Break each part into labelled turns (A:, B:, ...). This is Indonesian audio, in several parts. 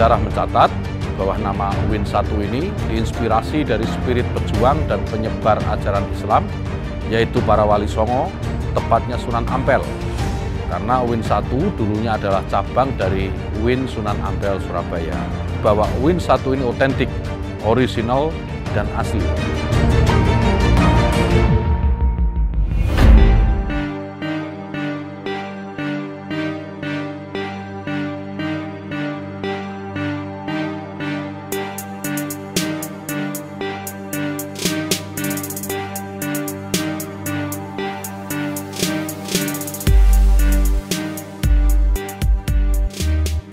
A: Sejarah mencatat bahwa nama UIN 1 ini diinspirasi dari spirit pejuang dan penyebar ajaran Islam, yaitu para wali songo, tepatnya Sunan Ampel. Karena UIN 1 dulunya adalah cabang dari UIN Sunan Ampel Surabaya. Bahwa UIN 1 ini otentik, orisinal, dan asli.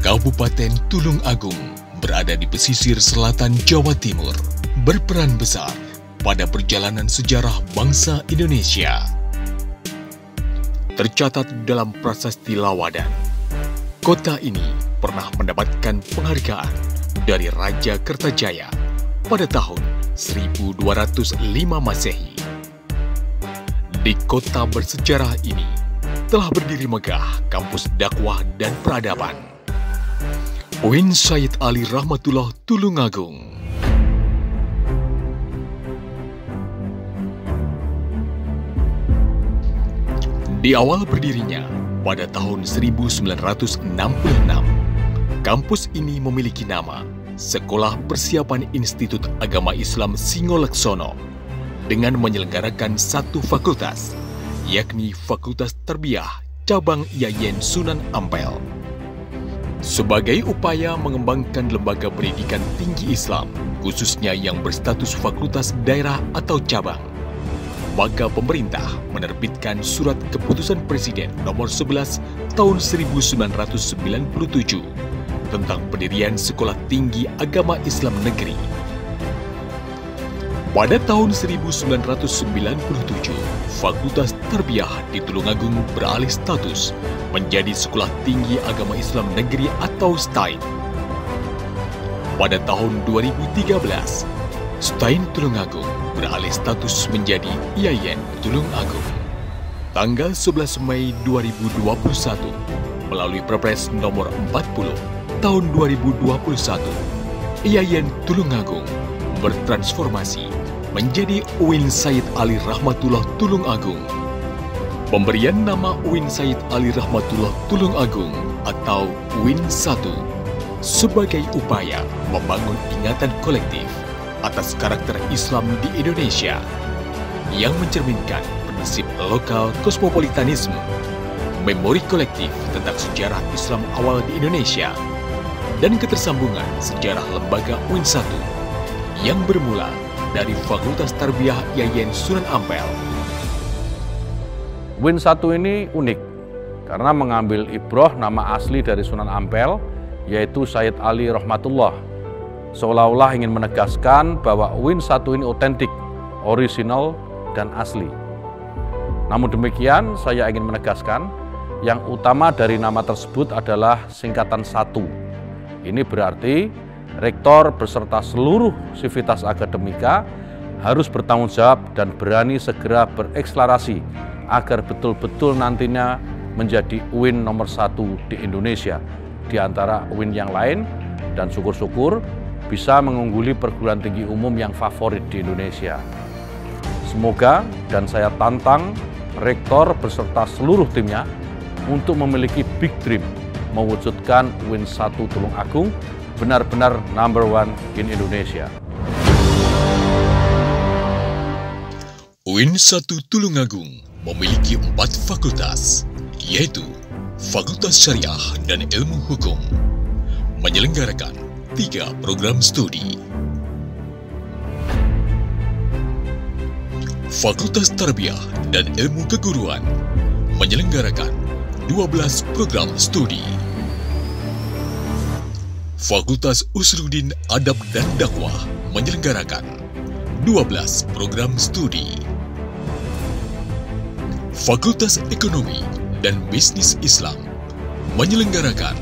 B: Kabupaten Tulung Agung berada di pesisir selatan Jawa Timur, berperan besar pada perjalanan sejarah bangsa Indonesia. Tercatat dalam Prasasti Lawadan, kota ini pernah mendapatkan penghargaan dari Raja Kertajaya pada tahun 1205 Masehi. Di kota bersejarah ini telah berdiri megah kampus dakwah dan peradaban, UIN Sayyid Ali Rahmatullah Tulungagung. Di awal berdirinya pada tahun 1966, kampus ini memiliki nama Sekolah Persiapan Institut Agama Islam Singoleksono dengan menyelenggarakan satu fakultas, yakni Fakultas Tarbiyah Cabang IAIN Sunan Ampel. Sebagai upaya mengembangkan lembaga pendidikan tinggi Islam, khususnya yang berstatus fakultas daerah atau cabang, maka pemerintah menerbitkan Surat Keputusan Presiden Nomor 11 Tahun 1997 tentang pendirian Sekolah Tinggi Agama Islam Negeri. Pada tahun 1997, Fakultas Tarbiyah di Tulungagung beralih status menjadi Sekolah Tinggi Agama Islam Negeri atau STAIN. Pada tahun 2013, STAIN Tulungagung beralih status menjadi IAIN Tulungagung. Tanggal 11 Mei 2021, melalui Perpres Nomor 40 Tahun 2021, IAIN Tulungagung bertransformasi menjadi UIN Sayyid Ali Rahmatullah Tulungagung. Pemberian nama UIN Sayyid Ali Rahmatullah Tulungagung atau UIN 1 sebagai upaya membangun ingatan kolektif atas karakter Islam di Indonesia yang mencerminkan prinsip lokal kosmopolitanisme, memori kolektif tentang sejarah Islam awal di Indonesia, dan ketersambungan sejarah lembaga UIN 1 yang bermula dari Fakultas Tarbiyah IAIN Sunan Ampel.
A: UIN 1 ini unik karena mengambil ibroh nama asli dari Sunan Ampel, yaitu Sayyid Ali Rahmatullah. Seolah-olah ingin menegaskan bahwa UIN 1 ini otentik, orisinal, dan asli. Namun demikian, saya ingin menegaskan yang utama dari nama tersebut adalah singkatan 1. Ini berarti Rektor beserta seluruh sivitas akademika harus bertanggung jawab dan berani segera berekselerasi agar betul-betul nantinya menjadi UIN nomor 1 di Indonesia di antara UIN yang lain, dan syukur-syukur bisa mengungguli perguruan tinggi umum yang favorit di Indonesia. Semoga, dan saya tantang Rektor beserta seluruh timnya untuk memiliki big dream mewujudkan UIN 1 Tulungagung benar-benar number 1 in Indonesia.
B: UIN 1 Tulungagung memiliki 4 fakultas, yaitu Fakultas Syariah dan Ilmu Hukum, menyelenggarakan 3 program studi. Fakultas Tarbiyah dan Ilmu Keguruan menyelenggarakan 12 program studi. Fakultas Usuluddin Adab dan Dakwah menyelenggarakan 12 program studi. Fakultas Ekonomi dan Bisnis Islam menyelenggarakan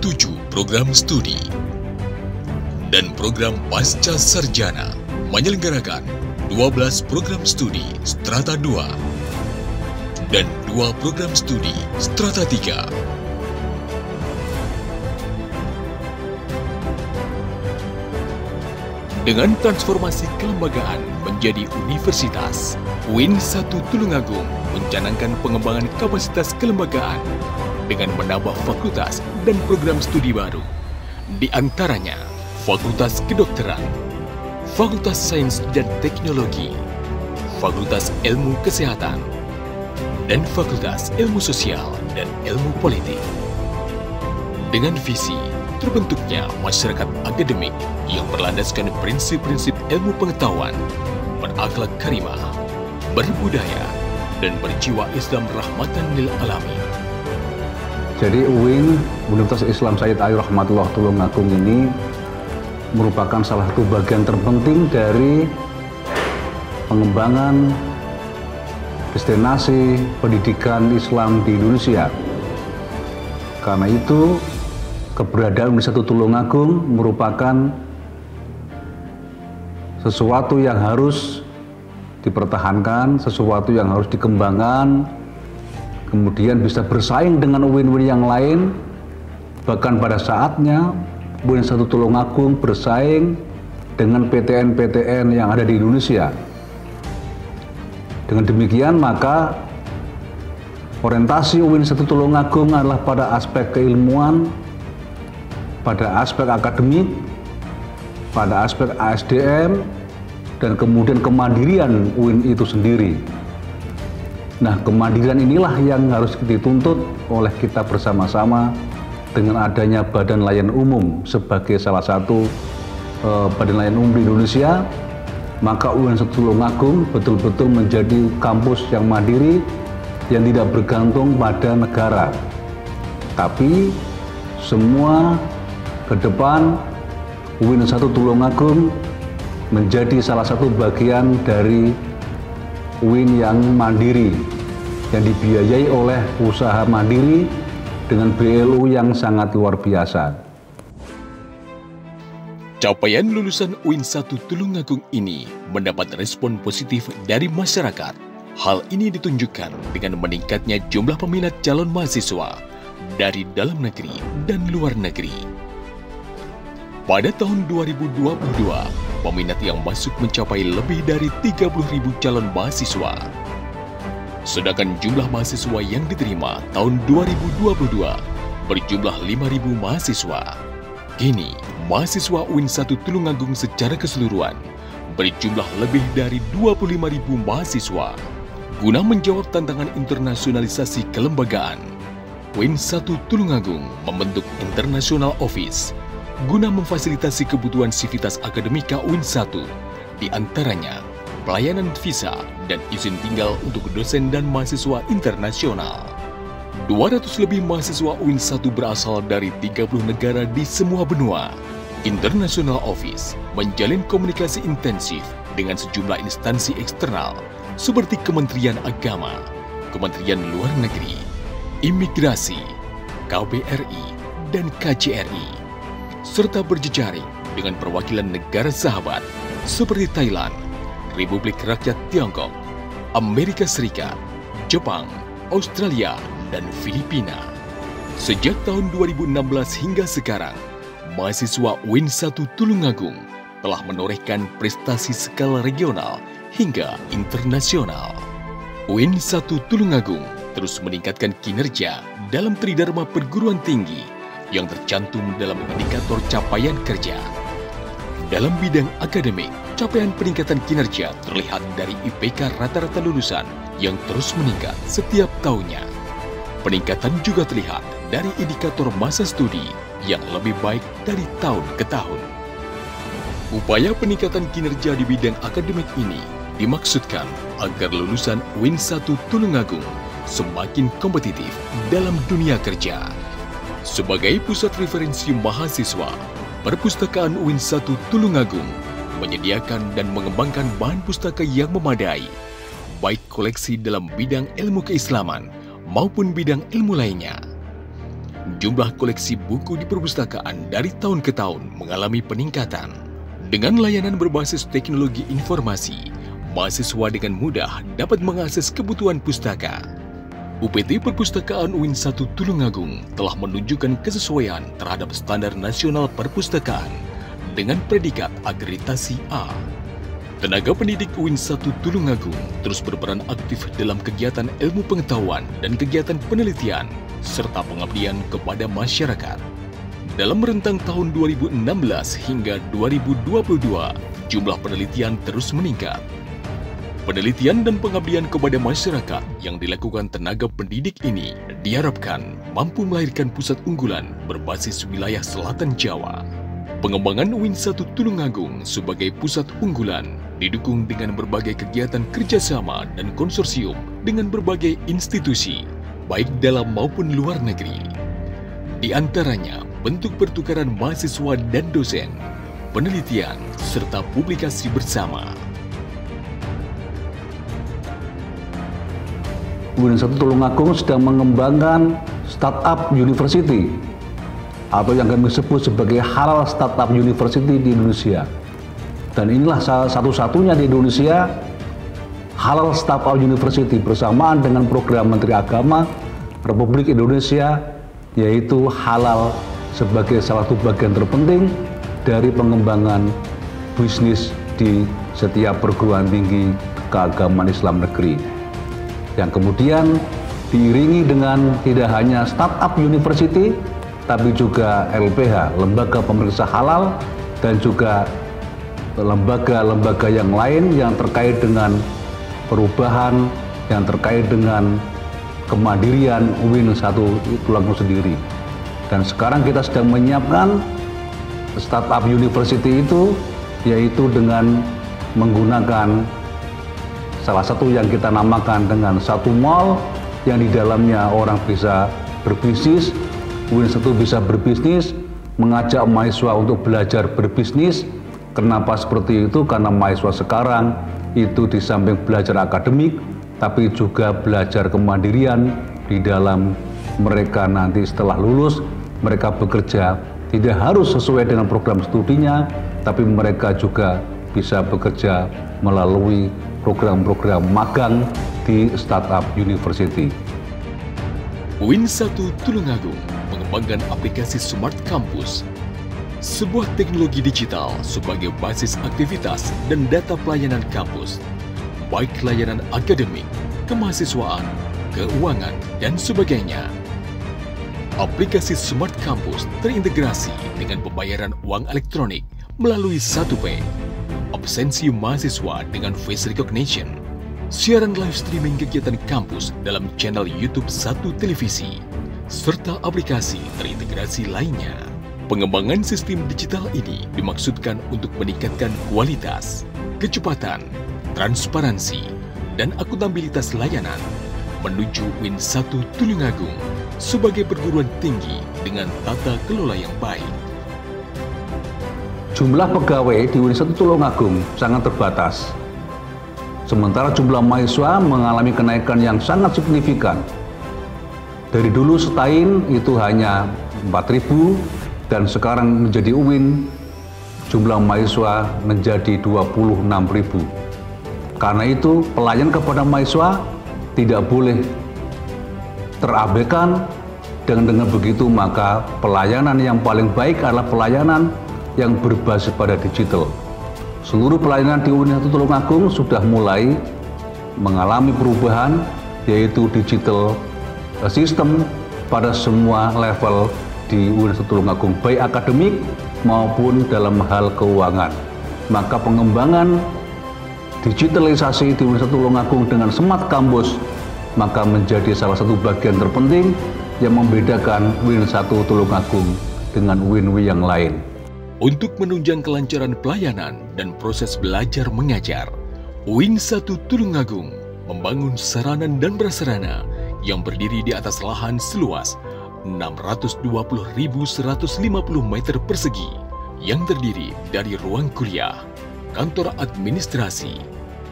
B: 7 program studi. Dan program Pasca Sarjana menyelenggarakan 12 program studi Strata 2 dan 2 program studi Strata 3. Dengan transformasi kelembagaan menjadi universitas, UIN 1 Tulungagung mencanangkan pengembangan kapasitas kelembagaan dengan menambah fakultas dan program studi baru. Di antaranya, Fakultas Kedokteran, Fakultas Sains dan Teknologi, Fakultas Ilmu Kesehatan, dan Fakultas Ilmu Sosial dan Ilmu Politik. Dengan visi terbentuknya masyarakat akademik yang berlandaskan prinsip-prinsip ilmu pengetahuan, berakhlak karimah, berbudaya, dan berjiwa Islam rahmatan lil alamin.
C: Jadi UIN, Universitas Islam Sayyid Ali Rahmatullah Tulungagung ini merupakan salah satu bagian terpenting dari pengembangan destinasi pendidikan Islam di Indonesia. Karena itu, keberadaan Universitas Tulungagung merupakan sesuatu yang harus dipertahankan, sesuatu yang harus dikembangkan, kemudian bisa bersaing dengan UIN-UIN yang lain. Bahkan pada saatnya Universitas Tulungagung bersaing dengan PTN-PTN yang ada di Indonesia. Dengan demikian maka orientasi Universitas Tulungagung adalah pada aspek keilmuan, pada aspek akademik, pada aspek ASDM, dan kemudian kemandirian UIN itu sendiri. Nah, kemandirian inilah yang harus dituntut oleh kita bersama-sama dengan adanya Badan Layanan Umum sebagai salah satu Badan Layanan Umum di Indonesia. Maka UIN Tulungagung betul-betul menjadi kampus yang mandiri, yang tidak bergantung pada negara. Tapi semua ke depan UIN 1 Tulungagung menjadi salah satu bagian dari UIN yang mandiri, yang dibiayai oleh usaha mandiri dengan BLU yang sangat luar biasa.
B: Capaian lulusan UIN 1 Tulungagung ini mendapat respon positif dari masyarakat. Hal ini ditunjukkan dengan meningkatnya jumlah peminat calon mahasiswa dari dalam negeri dan luar negeri. Pada tahun 2022, peminat yang masuk mencapai lebih dari 30.000 calon mahasiswa. Sedangkan jumlah mahasiswa yang diterima tahun 2022 berjumlah 5.000 mahasiswa. Kini, mahasiswa UIN 1 Tulungagung secara keseluruhan berjumlah lebih dari 25.000 mahasiswa. Guna menjawab tantangan internasionalisasi kelembagaan, UIN 1 Tulungagung membentuk International Office guna memfasilitasi kebutuhan sivitas akademika UIN 1, di antaranya pelayanan visa dan izin tinggal untuk dosen dan mahasiswa internasional. 200 lebih mahasiswa UIN 1 berasal dari 30 negara di semua benua. International Office menjalin komunikasi intensif dengan sejumlah instansi eksternal seperti Kementerian Agama, Kementerian Luar Negeri, Imigrasi, KBRI, dan KJRI, serta berjejaring dengan perwakilan negara sahabat seperti Thailand, Republik Rakyat Tiongkok, Amerika Serikat, Jepang, Australia, dan Filipina. Sejak tahun 2016 hingga sekarang, mahasiswa UIN 1 Tulungagung telah menorehkan prestasi skala regional hingga internasional. UIN 1 Tulungagung terus meningkatkan kinerja dalam tridharma perguruan tinggi yang tercantum dalam indikator capaian kerja. Dalam bidang akademik, capaian peningkatan kinerja terlihat dari IPK rata-rata lulusan yang terus meningkat setiap tahunnya. Peningkatan juga terlihat dari indikator masa studi yang lebih baik dari tahun ke tahun. Upaya peningkatan kinerja di bidang akademik ini dimaksudkan agar lulusan UIN 1 Tulungagung semakin kompetitif dalam dunia kerja. Sebagai pusat referensi mahasiswa, Perpustakaan UIN 1 Tulungagung menyediakan dan mengembangkan bahan pustaka yang memadai, baik koleksi dalam bidang ilmu keislaman maupun bidang ilmu lainnya. Jumlah koleksi buku di perpustakaan dari tahun ke tahun mengalami peningkatan. Dengan layanan berbasis teknologi informasi, mahasiswa dengan mudah dapat mengakses kebutuhan pustaka. UPT Perpustakaan UIN 1 Tulungagung telah menunjukkan kesesuaian terhadap standar nasional perpustakaan dengan predikat akreditasi A. Tenaga pendidik UIN 1 Tulungagung terus berperan aktif dalam kegiatan ilmu pengetahuan dan kegiatan penelitian, serta pengabdian kepada masyarakat. Dalam rentang tahun 2016 hingga 2022, jumlah penelitian terus meningkat. Penelitian dan pengabdian kepada masyarakat yang dilakukan tenaga pendidik ini diharapkan mampu melahirkan pusat unggulan berbasis wilayah Selatan Jawa. Pengembangan UIN 1 Tulungagung sebagai pusat unggulan didukung dengan berbagai kegiatan kerjasama dan konsorsium dengan berbagai institusi, baik dalam maupun luar negeri. Di antaranya, bentuk pertukaran mahasiswa dan dosen, penelitian, serta publikasi bersama.
C: UIN 1 Tulungagung sedang mengembangkan startup university atau yang kami sebut sebagai halal startup university di Indonesia. Dan inilah satu-satunya di Indonesia halal startup university bersamaan dengan program Menteri Agama Republik Indonesia, yaitu halal sebagai salah satu bagian terpenting dari pengembangan bisnis di setiap perguruan tinggi keagamaan Islam negeri. Yang kemudian diiringi dengan tidak hanya startup university, tapi juga LPH, lembaga pemeriksa halal, dan juga lembaga-lembaga yang lain yang terkait dengan perubahan, yang terkait dengan kemandirian UIN 1 Tulungagung sendiri. Dan sekarang kita sedang menyiapkan startup university itu, yaitu dengan menggunakan salah satu yang kita namakan dengan satu mall, yang di dalamnya orang bisa berbisnis, UIN 1 bisa berbisnis, mengajak mahasiswa untuk belajar berbisnis. Kenapa seperti itu? Karena mahasiswa sekarang itu di samping belajar akademik, tapi juga belajar kemandirian di dalam mereka nanti setelah lulus, mereka bekerja tidak harus sesuai dengan program studinya, tapi mereka juga bisa bekerja melalui program-program magang di startup university.
B: UIN 1 Tulungagung mengembangkan aplikasi Smart Campus, sebuah teknologi digital sebagai basis aktivitas dan data pelayanan kampus, baik layanan akademik, kemahasiswaan, keuangan, dan sebagainya. Aplikasi Smart Campus terintegrasi dengan pembayaran uang elektronik melalui 1P, absensi mahasiswa dengan face recognition, siaran live streaming kegiatan kampus dalam channel YouTube 1 Televisi, serta aplikasi terintegrasi lainnya. Pengembangan sistem digital ini dimaksudkan untuk meningkatkan kualitas, kecepatan, transparansi, dan akuntabilitas layanan menuju UIN 1 Tulungagung sebagai perguruan tinggi dengan tata kelola yang baik.
C: Jumlah pegawai di UIN 1 Tulungagung sangat terbatas. Sementara jumlah mahasiswa mengalami kenaikan yang sangat signifikan. Dari dulu STAIN itu hanya 4.000, dan sekarang menjadi UIN jumlah mahasiswa menjadi 26.000. Karena itu pelayan kepada mahasiswa tidak boleh terabaikan. Dengan begitu maka pelayanan yang paling baik adalah pelayanan yang berbasis pada digital. Seluruh pelayanan di UIN 1 Tulungagung sudah mulai mengalami perubahan, yaitu digital sistem pada semua level di UIN 1 Tulungagung, baik akademik maupun dalam hal keuangan. Maka pengembangan digitalisasi di UIN 1 Tulungagung dengan Smart Campus maka menjadi salah satu bagian terpenting yang membedakan UIN 1 Tulungagung dengan UIN-UIN yang lain.
B: Untuk menunjang kelancaran pelayanan dan proses belajar mengajar, UIN 1 Tulungagung membangun sarana dan prasarana yang berdiri di atas lahan seluas 620.150 meter persegi yang terdiri dari ruang kuliah, kantor administrasi,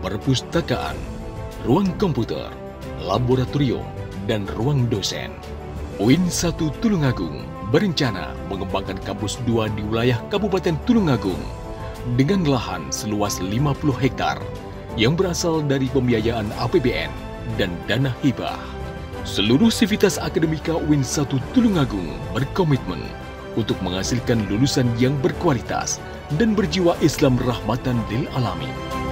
B: perpustakaan, ruang komputer, laboratorium, dan ruang dosen. UIN 1 Tulungagung berencana mengembangkan kampus 2 di wilayah Kabupaten Tulungagung dengan lahan seluas 50 hektar yang berasal dari pembiayaan APBN dan dana hibah. Seluruh sivitas akademika UIN 1 Tulungagung berkomitmen untuk menghasilkan lulusan yang berkualitas dan berjiwa Islam rahmatan lil alamin.